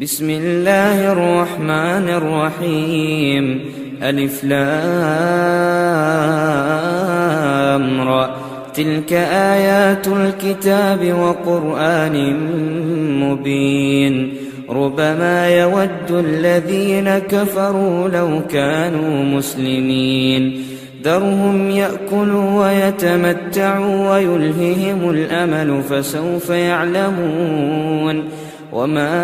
بسم الله الرحمن الرحيم ألف لام را تلك آيات الكتاب وقرآن مبين ربما يود الذين كفروا لو كانوا مسلمين ذرهم يأكلوا ويتمتعوا ويلههم الأمل فسوف يعلمون وما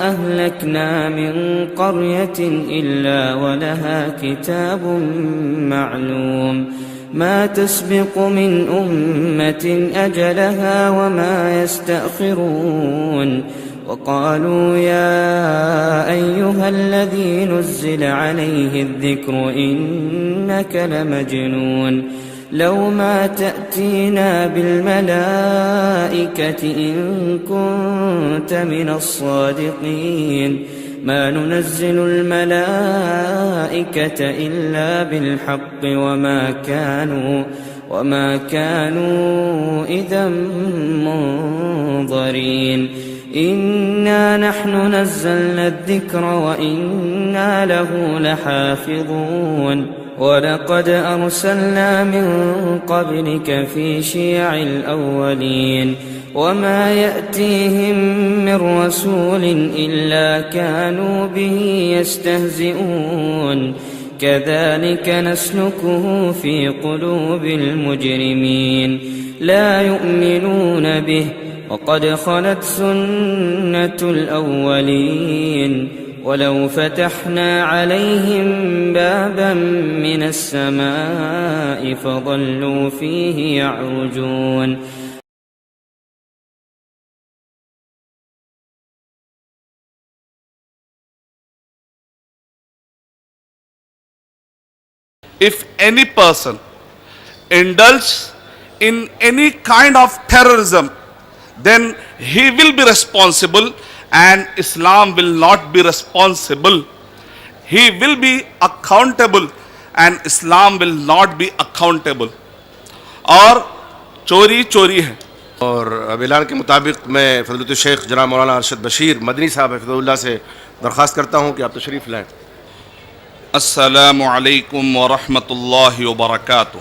أهلكنا من قرية إلا ولها كتاب معلوم ما تسبق من أمة أجلها وما يستأخرون وقالوا يا أيها الذي نزل عليه الذكر إنك لمجنون لو ما تأتينا بالملائكة إن كنت من الصادقين ما ننزل الملائكة إلا بالحق وما كانوا إذا منظرين إنا نحن نزلنا الذكر وإنا له لحافظون ولقد أرسلنا من قبلك في شيع الأولين وما يأتيهم من رسول إلا كانوا به يستهزئون كذلك نسلكه في قلوب المجرمين لا يؤمنون به وقد خلت سنة الأولين ولو فتحنا عليهم بابا من السماء فظلوا فيه يعرجون If any person indulges in any kind of terrorism, then he will be responsible and Islam will not be responsible. He will be accountable and Islam will not be accountable. اور چوری چوری ہے. اور اب اعلان کے مطابق میں فضیلت الشیخ جناب مولانا ارشد بشیر مدنی صاحب حفظہ اللہ سے درخواست کرتا ہوں کہ آپ تشریف لائیں. السلام علیکم ورحمۃ اللہ وبرکاتہ.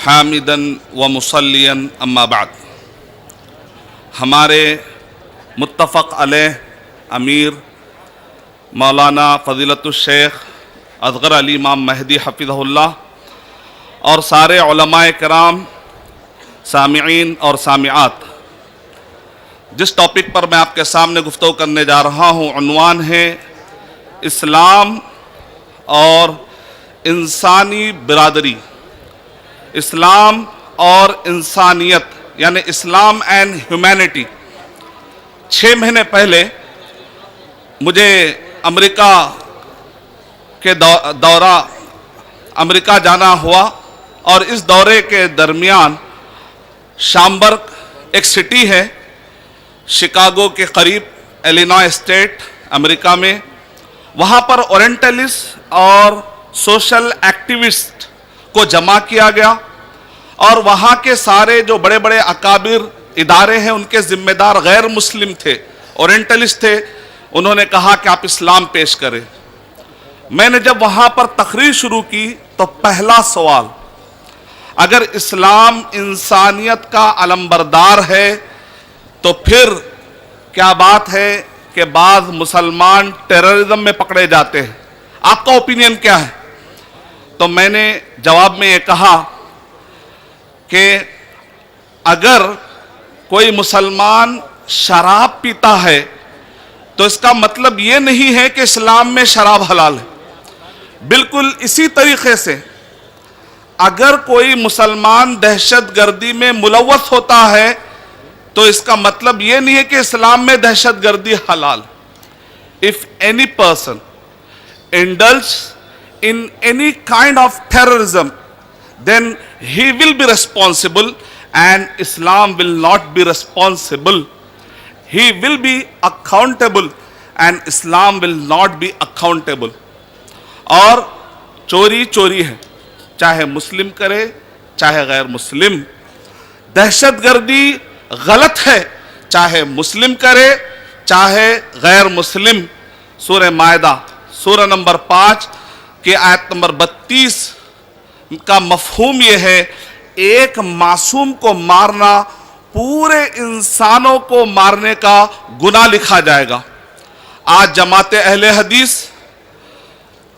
حامداً ومصلیاً اما بعد. ہمارے متفق علیہ امیر مولانا فضیلت الشیخ اصغر علی امام مہدی حفظہ اللہ اور سارے علماء کرام، سامعین اور سامعات، جس ٹاپک پر میں آپ کے سامنے گفتگو کرنے جا رہا ہوں عنوان ہے اسلام اور انسانی برادری، اسلام اور انسانیت یعنی اسلام اینڈ ہیومینٹی. 6 مہینے پہلے مجھے امریکہ کے دورہ امریکہ جانا ہوا اور اس دورے کے درمیان شامبرگ ایک سٹی ہے شکاگو کے قریب ایلینوائے اسٹیٹ امریکہ میں، وہاں پر اورینٹلسٹ اور سوشل ایکٹیوسٹ کو جمع کیا گیا اور وہاں کے سارے جو بڑے بڑے اکابر ادارے ہیں ان کے ذمہ دار غیر مسلم تھے، اورینٹلسٹ تھے. انہوں نے کہا کہ آپ اسلام پیش کریں. میں نے جب وہاں پر تقریر شروع کی تو پہلا سوال، اگر اسلام انسانیت کا علمبردار ہے تو پھر کیا بات ہے کہ بعض مسلمان ٹیررزم میں پکڑے جاتے ہیں، آپ کا اوپینین کیا ہے؟ تو میں نے جواب میں یہ کہا کہ اگر کوئی مسلمان شراب پیتا ہے تو اس کا مطلب یہ نہیں ہے کہ اسلام میں شراب حلال ہے. بالکل اسی طریقے سے اگر کوئی مسلمان دہشت گردی میں ملوث ہوتا ہے تو اس کا مطلب یہ نہیں ہے کہ اسلام میں دہشت گردی حلال. If any person indulges in any kind of terrorism, then he will be responsible and Islam will not be responsible. He will be accountable and Islam will not be accountable. اور چوری چوری ہے، چاہے مسلم کرے چاہے غیر مسلم. دہشت گردی غلط ہے چاہے مسلم کرے چاہے غیر مسلم۔ سورہ مائدہ سورہ نمبر 5 کی آیت نمبر 32 کا مفہوم یہ ہے، ایک معصوم کو مارنا پورے انسانوں کو مارنے کا گناہ لکھا جائے گا۔ آج جماعت اہل حدیث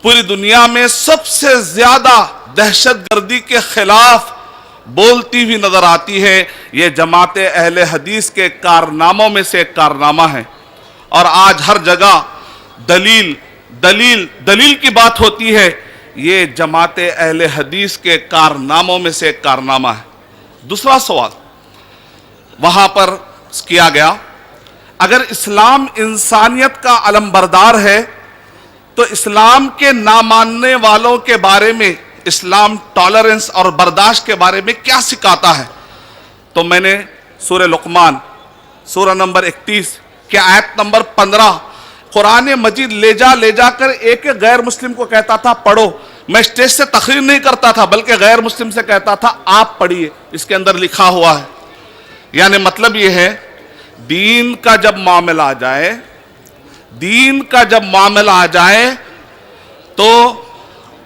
پوری دنیا میں سب سے زیادہ دہشت گردی کے خلاف بولتی ہوئی نظر آتی ہے۔ یہ جماعت اہل حدیث کے کارناموں میں سے ایک کارنامہ ہے، اور آج ہر جگہ دلیل دلیل دلیل کی بات ہوتی ہے۔ یہ جماعت اہل حدیث کے کارناموں میں سے ایک کارنامہ ہے۔ دوسرا سوال وہاں پر کیا گیا، اگر اسلام انسانیت کا علمبردار ہے تو اسلام کے نہ ماننے والوں کے بارے میں اسلام ٹالرنس اور برداشت کے بارے میں کیا سکھاتا ہے؟ تو میں نے سورہ لقمان سورہ نمبر 31 کے آیت نمبر 15 قرآن مجید لے جا کر ایک غیر مسلم کو کہتا تھا پڑھو۔ میں اسٹیج سے تقریر نہیں کرتا تھا بلکہ غیر مسلم سے کہتا تھا آپ پڑھیے، اس کے اندر لکھا ہوا ہے۔ یعنی مطلب یہ ہے، دین کا جب معاملہ آ جائے تو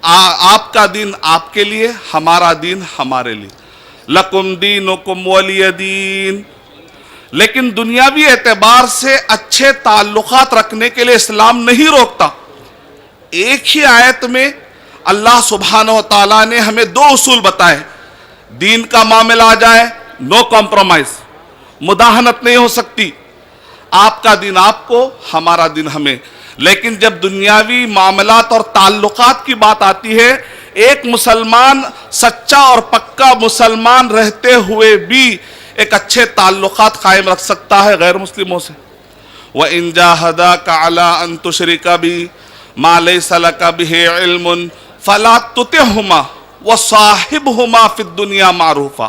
آپ کا دین آپ کے لیے، ہمارا دین ہمارے لیے، لکم دینکم ولی دین۔ لیکن دنیاوی اعتبار سے اچھے تعلقات رکھنے کے لیے اسلام نہیں روکتا۔ ایک ہی آیت میں اللہ سبحانہ و تعالیٰ نے ہمیں 2 اصول بتائے، دین کا معاملہ آ جائے نو کمپرومائز، مداہنت نہیں ہو سکتی، آپ کا دین آپ کو، ہمارا دین ہمیں۔ لیکن جب دنیاوی معاملات اور تعلقات کی بات آتی ہے، ایک مسلمان سچا اور پکا مسلمان رہتے ہوئے بھی ایک اچھے تعلقات قائم رکھ سکتا ہے غیر مسلموں سے۔ وَإِن جَاهَدَاكَ عَلَىٰ أَن تُشْرِكَ بِي مَا لَيْسَ لَكَ بِهِ عِلْمٌ فَلَا تُطِعْهُمَا وَصَاحِبْهُمَا فِي الدُّنْيَا مَعْرُوفًا۔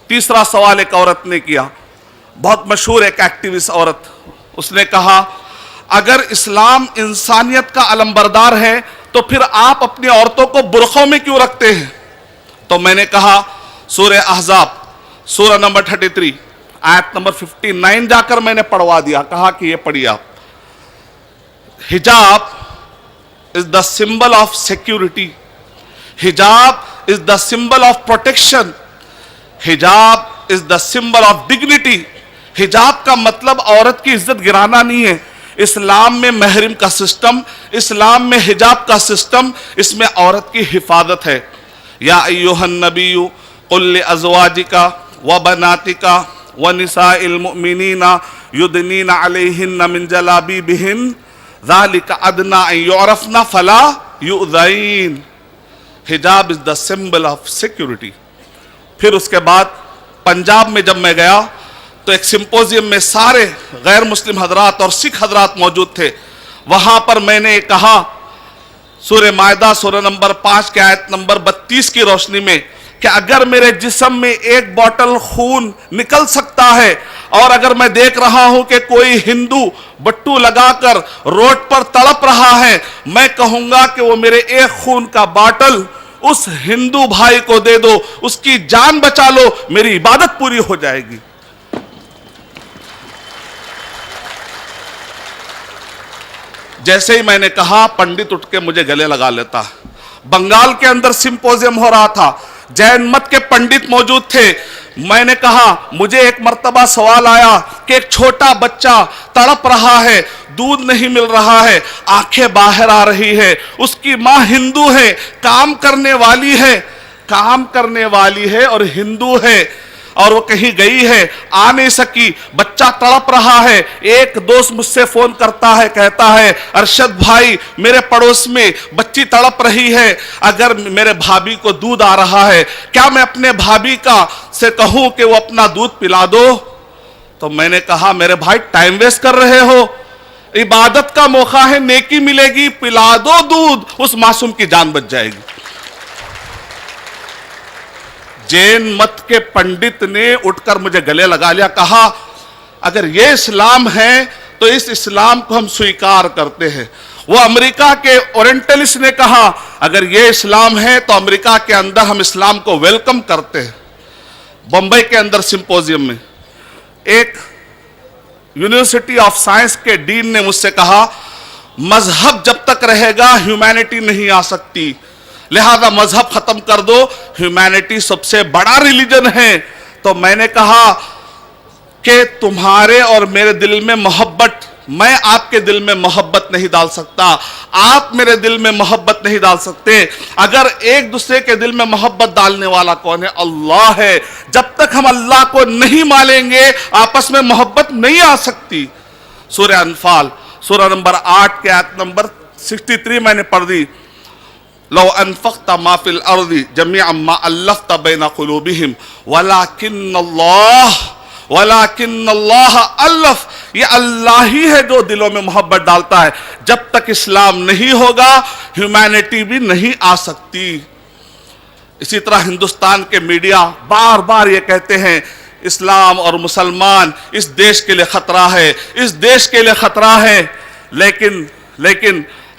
تیسرا سوال ایک عورت نے کیا، بہت مشہور ایک ایکٹیوسٹ عورت، اس نے کہا اگر اسلام انسانیت کا علمبردار ہے تو پھر آپ اپنی عورتوں کو برقعوں میں کیوں رکھتے ہیں؟ تو میں نے کہا سورہ احزاب سورہ نمبر 33 آیت نمبر 59 جا کر میں نے پڑھوا دیا، کہا کہ یہ پڑھیے آپ۔ حجاب is the symbol of security. Hijab is the symbol of protection. Hijab is the symbol of dignity. حجاب کا مطلب عورت کی عزت گرانا نہیں ہے۔ اسلام میں محرم کا سسٹم، اسلام میں حجاب کا سسٹم، اس میں عورت کی حفاظت ہے۔ یا ایھا النبی قل لازواجک وبناتک ونساء المؤمنین یدنین علیہن من جلابیبہن ذالک ادنی ان یعرفن فلا یؤذین۔ حجاب is the symbol of security۔ پھر اس کے بعد پنجاب میں جب میں گیا تو ایک سمپوزیم میں سارے غیر مسلم حضرات اور سکھ حضرات موجود تھے۔ وہاں پر میں نے کہا سورہ مائدہ سورہ نمبر 5 کے آیت نمبر 32 کی روشنی میں کہ اگر میرے جسم میں ایک بوتل خون نکل سکتا ہے اور اگر میں دیکھ رہا ہوں کہ کوئی ہندو بٹو لگا کر روڈ پر تڑپ رہا ہے، میں کہوں گا کہ وہ میرے ایک خون کا باٹل اس ہندو بھائی کو دے دو، اس کی جان بچا لو، میری عبادت پوری ہو جائے گی۔ جیسے ہی میں نے کہا پنڈت اٹھ کے مجھے گلے لگا لیتا۔ بنگال کے اندر سمپوزیم ہو رہا تھا، جین مت کے پنڈت موجود تھے۔ میں نے کہا مجھے ایک مرتبہ سوال آیا کہ ایک چھوٹا بچہ تڑپ رہا ہے، دودھ نہیں مل رہا ہے، آنکھیں باہر آ رہی ہے، اس کی ماں ہندو ہے، کام کرنے والی ہے اور ہندو ہے، اور وہ کہیں گئی ہے آ نہیں سکی، بچہ تڑپ رہا ہے۔ ایک دوست مجھ سے فون کرتا ہے، کہتا ہے ارشد بھائی میرے پڑوس میں بچی تڑپ رہی ہے، اگر میرے بھابھی کو دودھ آ رہا ہے کیا میں اپنے بھابھی سے کہوں کہ وہ اپنا دودھ پلا دو؟ تو میں نے کہا میرے بھائی ٹائم ویسٹ کر رہے ہو، عبادت کا موقع ہے، نیکی ملے گی، پلا دو دودھ، اس معصوم کی جان بچ جائے گی۔ جین مت کے پنڈت نے اٹھ کر مجھے گلے لگا لیا، کہا اگر یہ اسلام ہے تو اس اسلام کو ہم سویکار کرتے ہیں۔ وہ امریکہ کے اورینٹلسٹ نے کہا اگر یہ اسلام ہے تو امریکہ کے اندر ہم اسلام کو ویلکم کرتے ہیں۔ بمبئی کے اندر سمپوزیم میں ایک یونیورسٹی آف سائنس کے ڈین نے مجھ سے کہا مذہب جب تک رہے گا ہیومینٹی نہیں آ سکتی، لہذا مذہب ختم کر دو، ہیومینٹی سب سے بڑا ریلیجن ہے۔ تو میں نے کہا کہ تمہارے اور میرے دل میں محبت، میں آپ کے دل میں محبت نہیں ڈال سکتا، آپ میرے دل میں محبت نہیں ڈال سکتے۔ اگر ایک دوسرے کے دل میں محبت ڈالنے والا کون ہے؟ اللہ ہے۔ جب تک ہم اللہ کو نہیں مانیں گے آپس میں محبت نہیں آ سکتی۔ سورہ انفال سورہ نمبر 8 کے آیت نمبر 63 میں نے پڑھ دی، لو انفقت ما فی الارض جميعا ما الفت بین قلوبہم ولکن اللہ الف، یہ اللہ ہی ہے جو دلوں میں محبت ڈالتا ہے۔ جب تک اسلام نہیں ہوگا ہیومینٹی بھی نہیں آ سکتی۔ اسی طرح ہندوستان کے میڈیا بار بار یہ کہتے ہیں اسلام اور مسلمان اس دیش کے لیے خطرہ ہے، اس دیش کے لیے خطرہ ہے، لیکن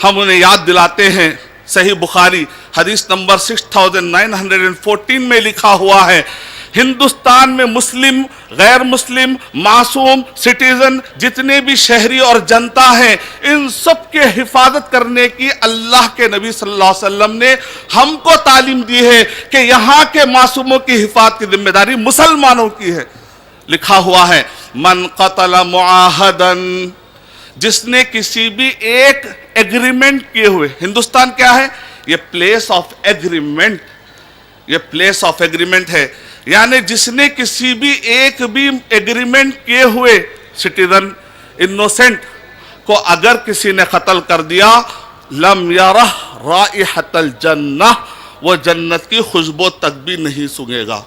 ہم انہیں یاد دلاتے ہیں صحیح بخاری حدیث نمبر 6914 میں لکھا ہوا ہے، ہندوستان میں مسلم، غیر مسلم، معصوم، سٹیزن، جتنے بھی شہری اور جنتا ہیں، ان سب کے حفاظت کرنے کی اللہ کے نبی صلی اللہ علیہ وسلم نے ہم کو تعلیم دی ہے کہ یہاں کے معصوموں کی حفاظت کی ذمہ داری مسلمانوں کی ہے۔ لکھا ہوا ہے من قتل معاہدن، جس نے کسی بھی ایک ایگریمنٹ کیے ہوئے، ہندوستان کیا ہے؟ یہ پلیس آف ایگریمنٹ، یہ پلیس آف ایگریمنٹ ہے، یعنی جس نے کسی بھی ایک بھی ایگریمنٹ کیے ہوئے سٹیزن انوسنٹ کو اگر کسی نے قتل کر دیا، لم یرہ رائحۃ الجنہ، وہ جنت کی خوشبو تک بھی نہیں سونگے گا۔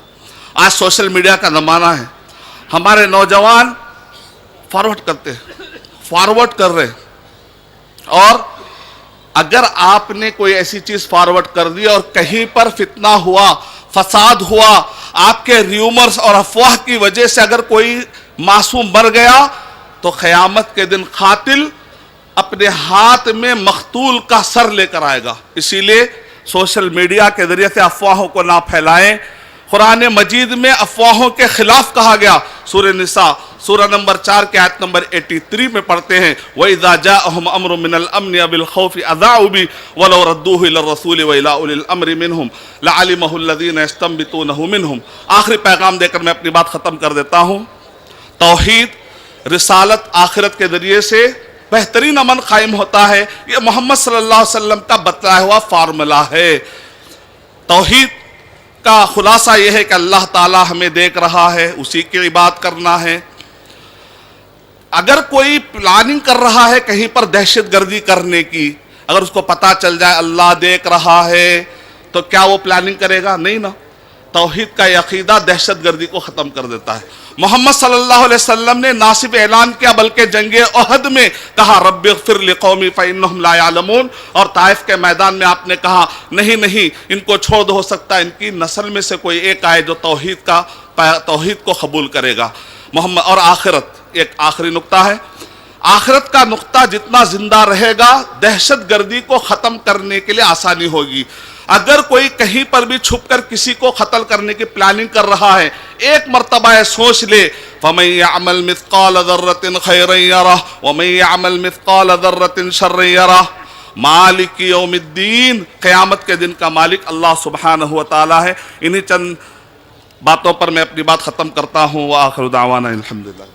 آج سوشل میڈیا کا زمانہ ہے، ہمارے نوجوان فارورڈ کر رہے ہیں، اور اگر آپ نے کوئی ایسی چیز فارورڈ کر دی اور کہیں پر فتنہ ہوا، فساد ہوا، آپ کے ریومرز اور افواہ کی وجہ سے اگر کوئی معصوم مر گیا تو قیامت کے دن قاتل اپنے ہاتھ میں مقتول کا سر لے کر آئے گا۔ اسی لیے سوشل میڈیا کے ذریعے سے افواہوں کو نہ پھیلائیں۔ قرآن مجید میں افواہوں کے خلاف کہا گیا، سورہ نساء سورہ نمبر 4 کے آیت نمبر 83 میں پڑھتے ہیں وَإِذَا جَاءَهُمْ أَمْرٌ مِّنَ الْأَمْنِ وَبِالْخَوْفِ أَذَاعُوا بِهِ وَلَوْ رَدُّوهُ إِلَى الرَّسُولِ وَإِلَى أُولِي الْأَمْرِ مِنْهُمْ لَعَلِمَهُ الَّذِينَ يَسْتَنبِطُونَهُ مِنْهُمْ۔ آخری پیغام دے کر میں اپنی بات ختم کر دیتا ہوں۔ توحید، رسالت، آخرت کے ذریعے سے بہترین امن قائم ہوتا ہے، یہ محمد صلی اللہ علیہ وسلم کا بتلایا ہوا فارمولہ ہے۔ توحید کا خلاصہ یہ ہے کہ اللہ تعالی ہمیں دیکھ رہا ہے، اسی کی عبادت کرنا ہے۔ اگر کوئی پلاننگ کر رہا ہے کہیں پر دہشت گردی کرنے کی، اگر اس کو پتا چل جائے اللہ دیکھ رہا ہے تو کیا وہ پلاننگ کرے گا؟ نہیں نا۔ توحید کا عقیدہ دہشت گردی کو ختم کر دیتا ہے۔ محمد صلی اللہ علیہ وسلم نے نہ صرف اعلان کیا بلکہ جنگ احد میں کہا رب اغفر لقومی فانہم لا یعلمون، اور طائف کے میدان میں آپ نے کہا نہیں ان کو چھوڑ دو، ہو سکتا ہے ان کی نسل میں سے کوئی ایک آئے جو توحید کو قبول کرے گا۔ محمد اور آخرت، ایک آخری نقطہ ہے، آخرت کا نقطہ جتنا زندہ رہے گا دہشت گردی کو ختم کرنے کے لیے آسانی ہوگی۔ اگر کوئی کہیں پر بھی چھپ کر کسی کو قتل کرنے کی پلاننگ کر رہا ہے، ایک مرتبہ سوچ لے فَمَن يَعْمَلْ مِثْقَالَ ذَرَّةٍ خَيْرًا يَرَهُ وَمَن يَعْمَلْ مِثْقَالَ ذَرَّةٍ شَرًّا يَرَهُ۔ مالک یوم الدین، قیامت کے دن کا مالک اللہ سبحانہ وتعالی ہے۔ انہی چند باتوں پر میں اپنی بات ختم کرتا ہوں۔ وآخر دعوانا الحمدللہ۔